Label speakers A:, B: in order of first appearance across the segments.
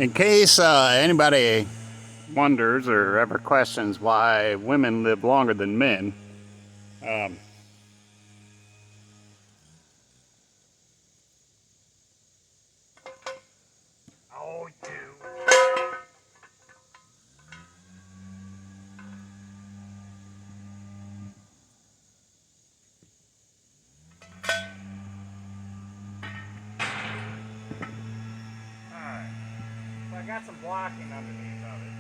A: In case anybody wonders or ever questions why women live longer than men, um, oh, you. Alright, so I got some blocking underneath of it.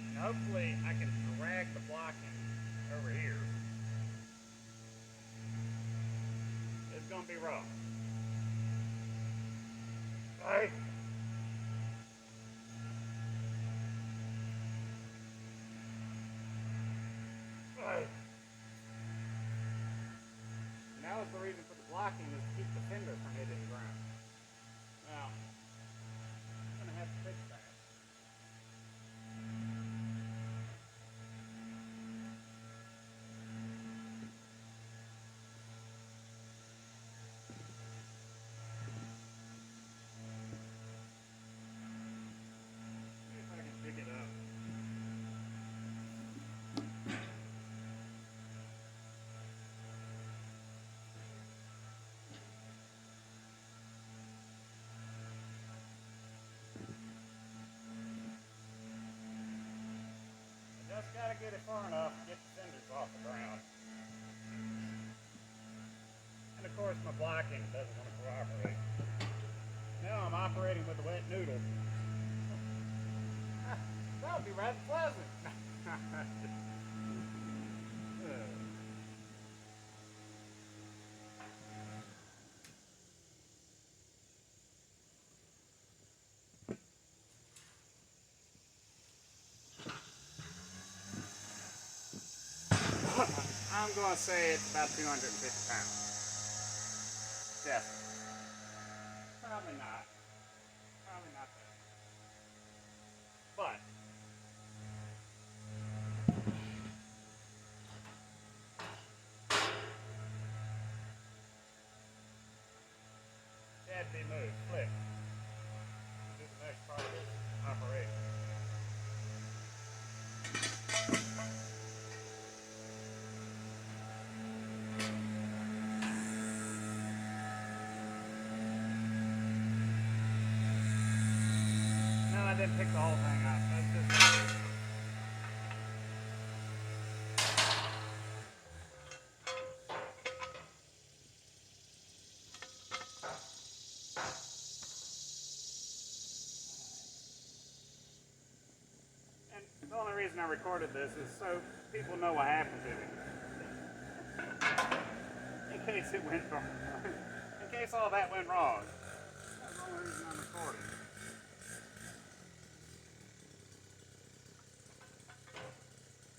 A: And hopefully I can drag the blocking over here. It's going to be rough. Right? Right. And that was the reason for the blocking, is to keep the fender from hitting the ground. Now, I'm going to have to fix that. See if I can pick it up. Just gotta get it far enough to get the cinders off the ground. And of course my blocking doesn't want to cooperate. Now I'm operating with a wet noodle. That would be rather pleasant. I'm going to say it's about 250 pounds. Definitely. Probably not. Probably not that. But it had to be moved, flipped. Do the next part of this operation. No, I didn't pick the whole thing up. That's just. And the only reason I recorded this is so people know what happened to me. In case it went wrong. In case all that went wrong. That's the only reason I'm recording.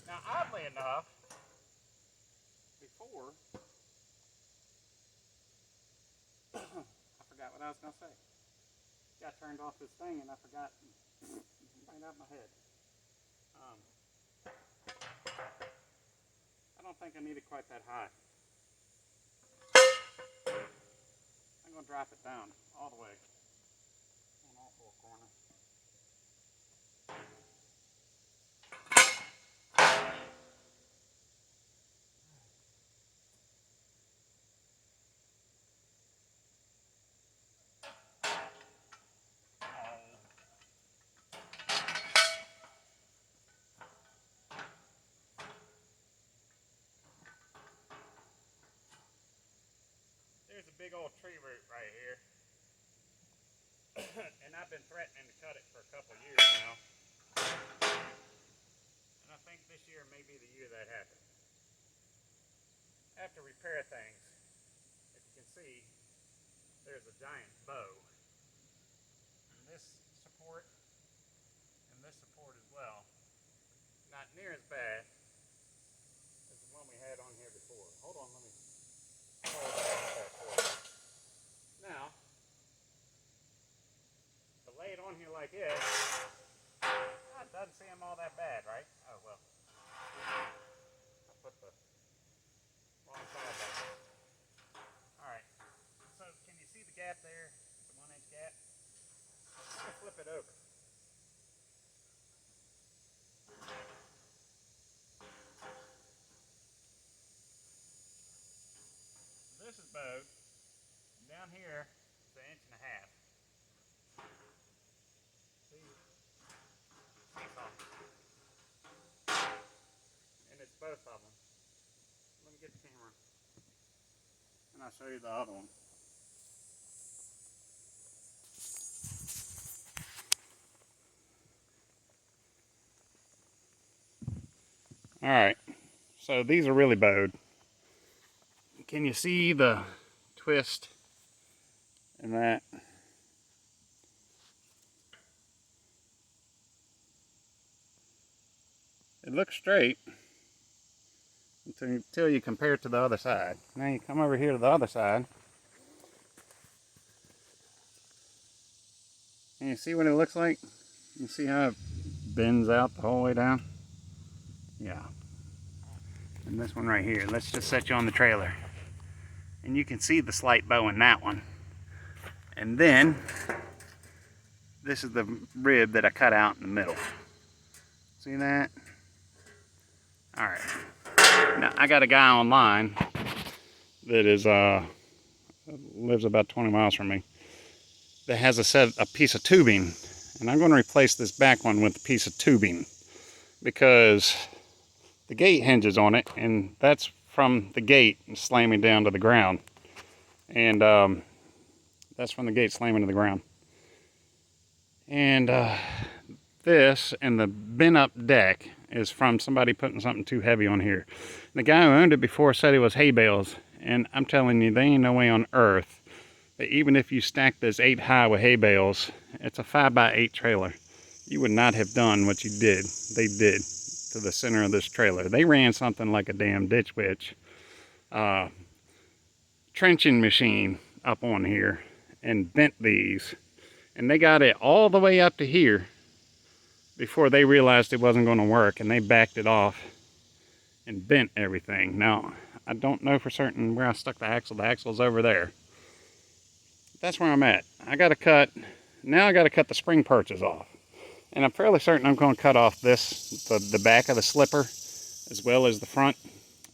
A: Now, oddly enough, before, I forgot what I was going to say. Got turned off this thing and I forgot right out of my head. I don't think I need it quite that high. I'm going to drop it down all the way on all four corners. There's a big old tree root right here. And I've been threatening to cut it for a couple years now. And I think this year may be the year that happens. I have to repair things. If you can see, there's a giant bow. And this support and this support as well. Not near as bad as the one we had on here before. Hold on, let me hold that for you. Now, to lay it on here like this, it doesn't seem all that bad, right? Oh well. I put the wrong side down. Alright, so can you see the gap there? The 1-inch gap? I'm going to flip it it over. This is bowed. Down here, it's 1.5 inches. See? And it's both of them. Let me get the camera. And I'll show you the other one. Alright, so these are really bowed. Can you see the twist in that? It looks straight until you compare it to the other side. Now you come over here to the other side. And you see what it looks like? You see how it bends out the whole way down? Yeah. And this one right here, let's just set you on the trailer. And you can see the slight bow in that one. And then, this is the rib that I cut out in the middle. See that? Alright. Now, I got a guy online that is, lives about 20 miles from me, that has a piece of tubing. And I'm going to replace this back one with a piece of tubing, because the gate hinges on it, and that's from the gate slamming down to the ground. And that's from the gate slamming to the ground. And this and the bent up deck is from somebody putting something too heavy on here. The guy who owned it before said it was hay bales, and I'm telling you, there ain't no way on earth that even if you stack this 8 high with hay bales, it's a 5x8 trailer, you would not have done what they did to the center of this trailer. They ran something like a damn ditch witch trenching machine up on here and bent these, and they got it all the way up to here before they realized it wasn't going to work, and they backed it off and bent everything. Now, I don't know for certain where I stuck the axle. The axle's over there. That's where I'm at. I got to cut the spring perches off. And I'm fairly certain I'm going to cut off the back of the slipper as well as the front.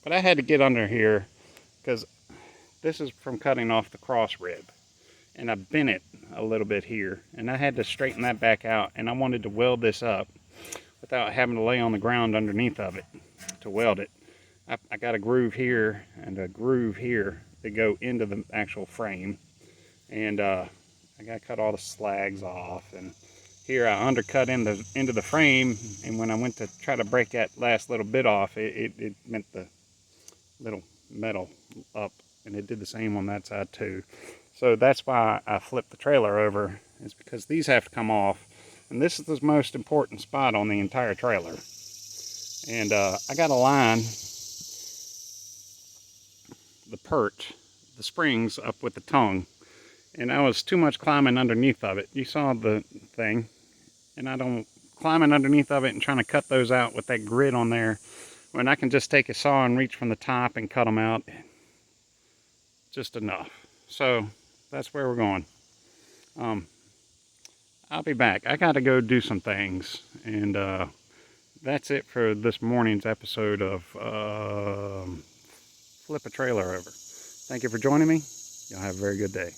A: But I had to get under here because this is from cutting off the cross rib. And I bent it a little bit here. And I had to straighten that back out. And I wanted to weld this up without having to lay on the ground underneath of it to weld it. I got a groove here and a groove here that go into the actual frame. And I got to cut all the slags off. And here I undercut into the frame, and when I went to try to break that last little bit off, it meant the little metal up, and it did the same on that side too. So that's why I flipped the trailer over, is because these have to come off, and this is the most important spot on the entire trailer. And I got to line the perch, the springs up with the tongue, and I was too much climbing underneath of it. You saw the thing. And I don't climbing underneath of it and trying to cut those out with that grid on there, when I can just take a saw and reach from the top and cut them out just enough. So that's where we're going. I'll be back. I got to go do some things, and that's it for this morning's episode of Flip a Trailer Over. Thank you for joining me. Y'all have a very good day.